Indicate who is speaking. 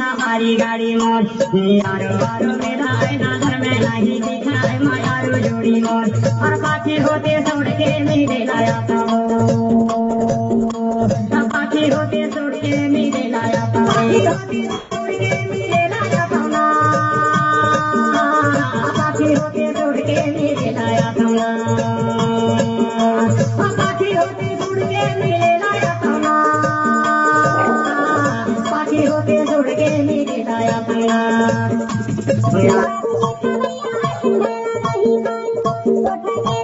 Speaker 1: हमारी गाड़ी मोर यारो यारो मेरा ना घर में नहीं दिखाए मायारू जोड़ी मोर और पाछी होते छोड़ के मेरे लाया था पाछी होते छोड़ के मेरे लाया था पाछी होते छोड़ के मेरे लाया था पाछी होते छोड़ के मेरे लाया था पाछी होते छोड़ के मेरे लाया था पाछी होते छोड़ के मेरे लाया था
Speaker 2: What